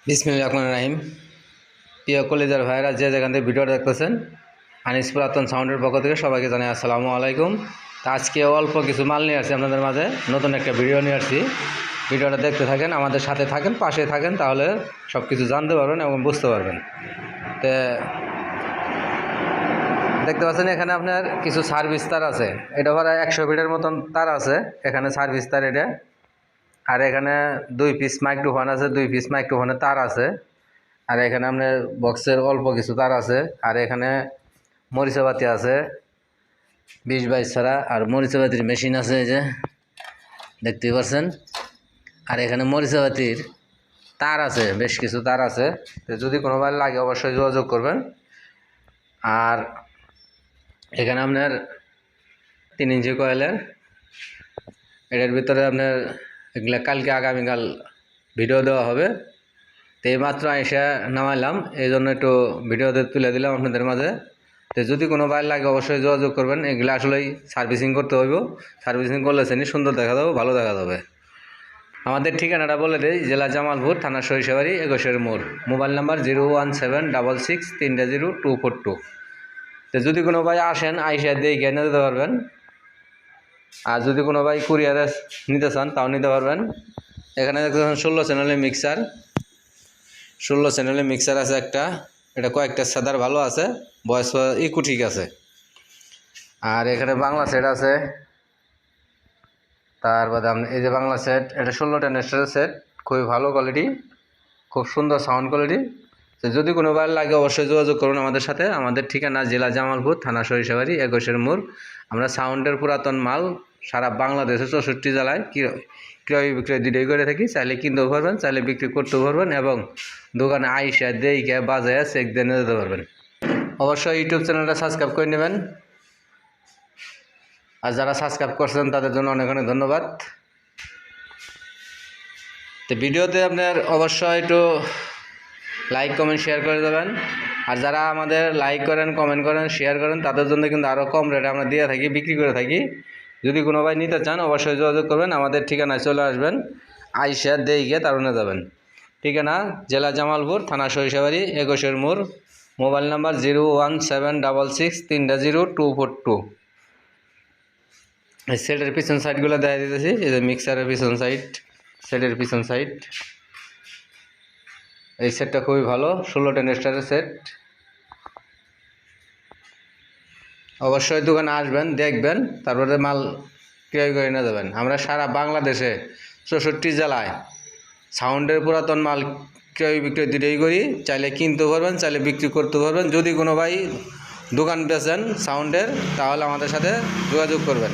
বিসমিল্লাহির রহমানির রহিম। প্রিয় কলিজার ভাইরা যে যেখান থেকে ভিডিওটা দেখতেছেন, আনিস পুরাতন সাউন্ডের পক্ষ থেকে সবাইকে জানাই আসসালামু আলাইকুম। তা আজকে অল্প কিছু মাল নিয়ে আসছি আপনাদের মাঝে, নতুন একটা ভিডিও নিয়ে আসছি। ভিডিওটা দেখতে থাকেন, আমাদের সাথে থাকেন, পাশে থাকেন, তাহলে সব কিছু জানতে পারবেন এবং বুঝতে পারবেন। তো দেখতে পাচ্ছেন এখানে আপনার কিছু সার্ভিস তার আছে। এটা ধরা 100 ফিটের মতন তার আছে এখানে, সার্ভিস তার এটা। আর এখানে 2 পিস মাইক্রোফোন আছে, 2 পিস মাইক্রোফোনের তার আছে। আর এখানে আপনার বক্সের অল্প কিছু তার আছে। আর এখানে মরিচাবাতি আছে 20-22 ছাড়া, আর মরিচাবাতির মেশিন আছে, এই যে দেখতেই পাচ্ছেন। আর এখানে মরিচাবাতির তার আছে, বেশ কিছু তার আছে। তো যদি কোনোবার লাগে অবশ্যই যোগাযোগ করবেন। আর এখানে আপনার 3 ইঞ্চি কয়েলের, এটার ভিতরে আপনার এগুলা কালকে আগামীকাল ভিডিও দেওয়া হবে। তো এইমাত্র আইসা নামাইলাম, এই জন্য একটু ভিডিওতে তুলে দিলাম আপনাদের মাঝে। তো যদি কোনো বাইর লাগে অবশ্যই যোগাযোগ করবেন। এগুলো আসলেই সার্ভিসিং করতে হইব, সার্ভিসিং করলে সেনি সুন্দর দেখা যাবে, ভালো দেখা যাবে। আমাদের ঠিকানাটা বলে দিই, জেলা জামালপুর, থানা সরিষাবাড়ি, 21 মোড়। Mobile number 01766600242। তো যদি কোনো ভাই আসেন, আইসা দিয়ে এনে দিতে পারবেন। আর যদি কোনো ভাই কুরিয়ারে নিতে চান তাও নিতে পারবেন। এখানে 16 চ্যানেলের মিক্সার, 16 চ্যানেলের মিক্সার আছে একটা। এটা কয়েকটা সাদার ভালো আছে, বয়স ইকু ঠিক আছে। আর এখানে বাংলা সেট আছে। তার বাদে এই যে বাংলা সেট, এটা 16টা নেস্টারের সেট, খুবই ভালো কোয়ালিটি, খুব সুন্দর সাউন্ড কোয়ালিটি। তো যদি কোনো বার লাগে অবশ্যই যোগাযোগ করুন আমাদের সাথে। আমাদের ঠিকানা জেলা জামালপুর, থানা সরিষাবাড়ি, 21 মোড়। আমরা সাউন্ডের পুরাতন মাল সারা বাংলাদেশে 64 জেলায় ক্রয় বিক্রয় দুটোই করে থাকি। চাইলে কিনতেও পারবেন, চাইলে বিক্রি করতেও পারবেন, এবং দোকানে আইসা দেখে বাজায় চেক দিয়ে নিয়ে যেতে পারবেন। অবশ্যই ইউটিউব চ্যানেলটা সাবস্ক্রাইব করে নেবেন। আর যারা সাবস্ক্রাইব করছেন তাদের জন্য অনেক অনেক ধন্যবাদ। তো ভিডিওতে আপনার অবশ্যই একটু লাইক কমেন্ট শেয়ার করে দেবেন। আর যারা আমাদের লাইক করেন, কমেন্ট করেন, শেয়ার করেন, তাদের জন্য কিন্তু আরও কম রেটে আমরা দিয়ে থাকি, বিক্রি করে থাকি। যদি কোনো ভাই নিতে চান অবশ্যই যোগাযোগ করবেন, আমাদের ঠিকানায় চলে আসবেন, আইসা দেখে তারুণে যাবেন। ঠিকানা জেলা জামালপুর, থানা সরিষাবাড়ি, 21 মোড়। Mobile number 01766300242। এই সেটের পিছন সাইডগুলো দেখা দিতেছি, এই যে মিক্সারের পিছন সাইড, সেটের পিছন সাইড। এই সেটটা খুবই ভালো, 16টা নেস্টারের সেট। অবশ্যই দোকানে আসবেন, দেখবেন, তারপরে মাল ক্রয় করে নিয়ে যাবেন। আমরা সারা বাংলাদেশে 64 জেলায় সাউন্ডের পুরাতন মাল ক্রয় বিক্রয় দুটোই করি। চাইলে কিনতেও পারবেন, চাইলে বিক্রি করতে পারবেন। যদি কোনো ভাই দোকান বেচেন সাউন্ডের, তাহলে আমাদের সাথে যোগাযোগ করবেন।